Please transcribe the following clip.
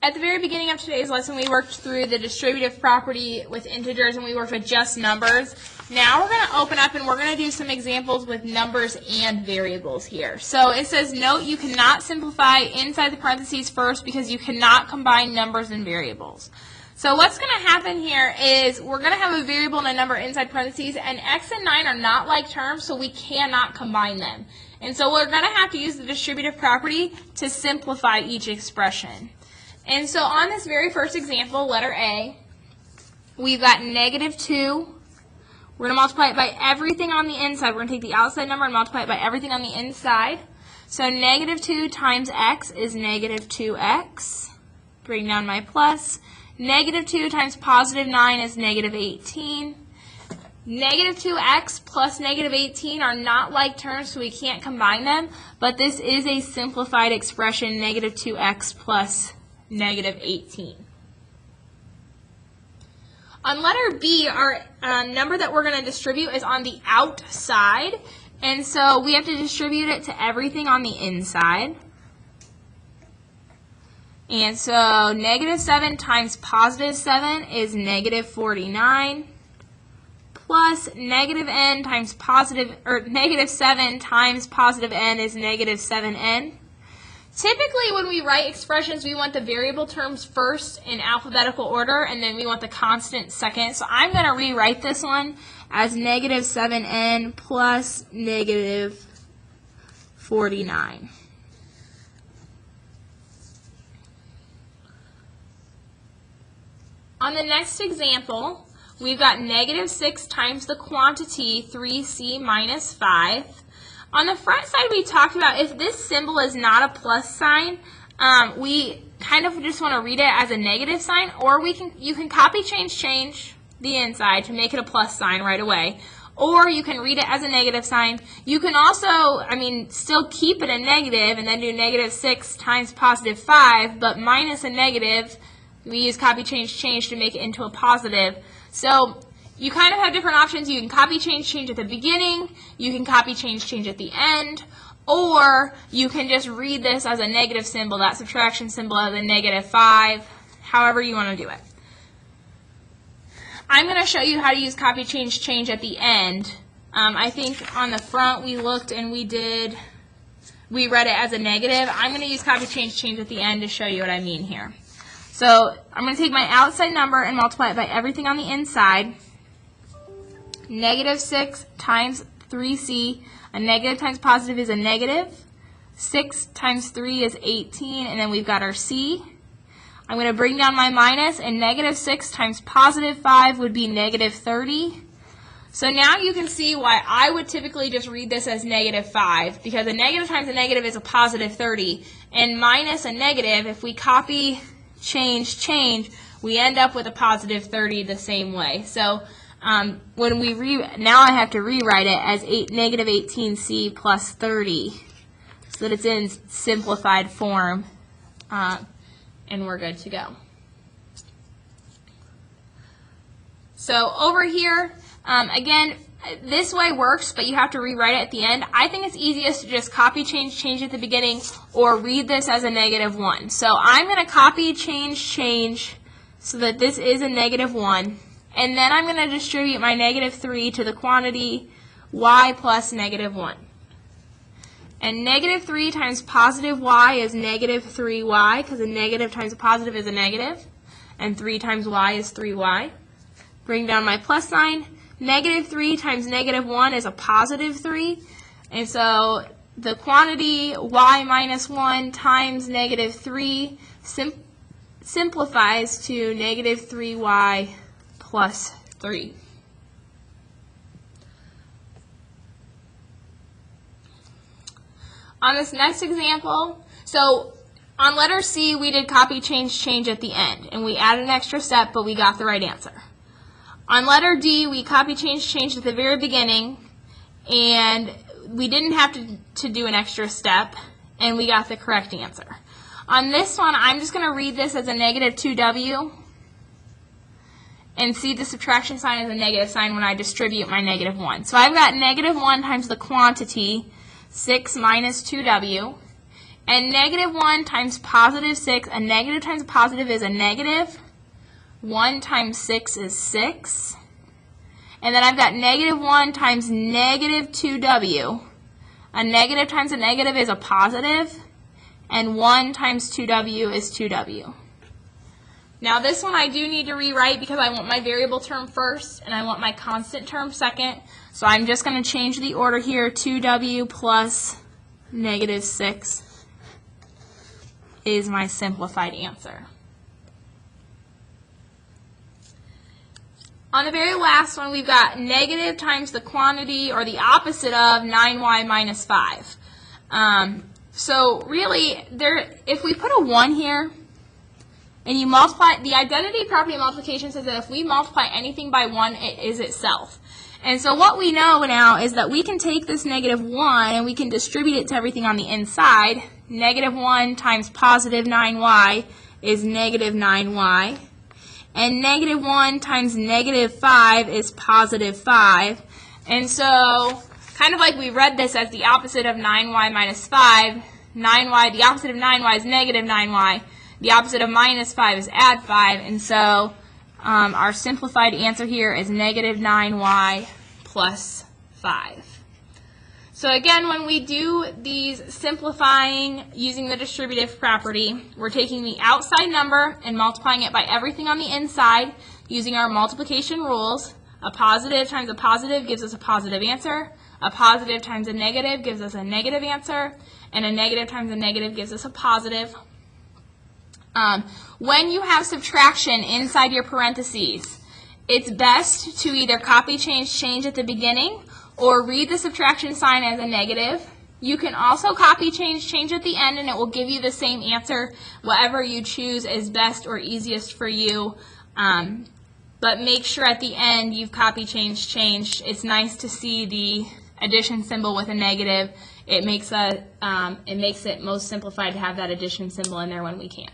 At the very beginning of today's lesson, we worked through the distributive property with integers, and we worked with just numbers. Now we're going to open up and we're going to do some examples with numbers and variables here. So it says, note you cannot simplify inside the parentheses first because you cannot combine numbers and variables. So what's going to happen here is we're going to have a variable and a number inside parentheses, and x and 9 are not like terms, so we cannot combine them. And so we're going to have to use the distributive property to simplify each expression. And so on this very first example, letter A, we've got -2. We're going to multiply it by everything on the inside. We're going to take the outside number and multiply it by everything on the inside. So -2 times x is -2x. Bring down my plus. -2 times +9 is -18. -2x plus -18 are not like terms, so we can't combine them. But this is a simplified expression, -2x plus -18. On letter B, our number that we're going to distribute is on the outside, and so we have to distribute it to everything on the inside. And so -7 times +7 is -49, plus -n times -7 times +n is -7n. Typically, when we write expressions, we want the variable terms first in alphabetical order, and then we want the constant second. So I'm going to rewrite this one as -7n plus -49. On the next example, we've got -6 times the quantity 3c minus 5. On the front side, we talked about if this symbol is not a plus sign, we kind of just want to read it as a negative sign, or you can copy change the inside to make it a plus sign right away, or you can read it as a negative sign. You can also, still keep it a negative and then do -6 times +5, but minus a negative, we use copy change to make it into a positive. So you kind of have different options. You can copy change at the beginning, you can copy change at the end, or you can just read this as a negative symbol, that subtraction symbol as a -5, however you want to do it. I'm going to show you how to use copy change at the end. I think on the front we looked and we read it as a negative. I'm going to use copy change at the end to show you what I mean here. So I'm going to take my outside number and multiply it by everything on the inside. -6 times 3c, a negative times positive is a negative. 6 times 3 is 18, and then we've got our c. I'm going to bring down my minus, and -6 times +5 would be -30. So now you can see why I would typically just read this as -5, because a negative times a negative is a +30, and minus a negative, if we copy change, we end up with a +30 the same way. So now I have to rewrite it as -18c plus 30, so that it's in simplified form, and we're good to go. So over here, again, this way works, but you have to rewrite it at the end. I think it's easiest to just copy change at the beginning, or read this as a -1. So I'm going to copy change so that this is a -1. And then I'm going to distribute my -3 to the quantity y plus -1. And -3 times +y is -3y, because a negative times a positive is a negative. And 3 times y is 3y. Bring down my plus sign. -3 times -1 is a +3. And so the quantity y minus 1 times -3 simplifies to -3y plus 3. On this next example, so on letter C, we did copy change at the end, and we added an extra step, but we got the right answer. On letter D, we copy change at the very beginning, and we didn't have to do an extra step, and we got the correct answer. On this one, I'm just going to read this as a -2w, and see the subtraction sign as a negative sign when I distribute my -1. So I've got -1 times the quantity, 6 minus 2w, And negative 1 times positive 6, a negative times a positive is a negative. 1 times 6 is 6. And then I've got negative 1 times negative 2w. A negative times a negative is a positive. And 1 times 2w is 2w. Now this one I do need to rewrite because I want my variable term first and I want my constant term second. So I'm just going to change the order here. 2w plus negative 6 is my simplified answer. On the very last one, we've got negative times the quantity, or the opposite of 9y minus 5. So really, if we put a 1 here, and you multiply, the identity property of multiplication says that if we multiply anything by 1, it is itself. And so what we know now is that we can take this negative 1 and we can distribute it to everything on the inside. Negative 1 times positive 9y is negative 9y. And negative 1 times negative 5 is positive 5. And so, kind of like we read this as the opposite of 9y minus 5, 9y, the opposite of 9y is negative 9y. The opposite of minus 5 is add 5. And so, our simplified answer here is negative 9y plus 5. So again, when we do these simplifying using the distributive property, we're taking the outside number and multiplying it by everything on the inside using our multiplication rules. A positive times a positive gives us a positive answer. A positive times a negative gives us a negative answer. And a negative times a negative gives us a positive. When you have subtraction inside your parentheses, it's best to either copy, change at the beginning, or read the subtraction sign as a negative. You can also copy, change at the end, and it will give you the same answer. Whatever you choose is best or easiest for you. But make sure at the end you've copy, changed. It's nice to see the addition symbol with a negative. It makes it most simplified to have that addition symbol in there when we can.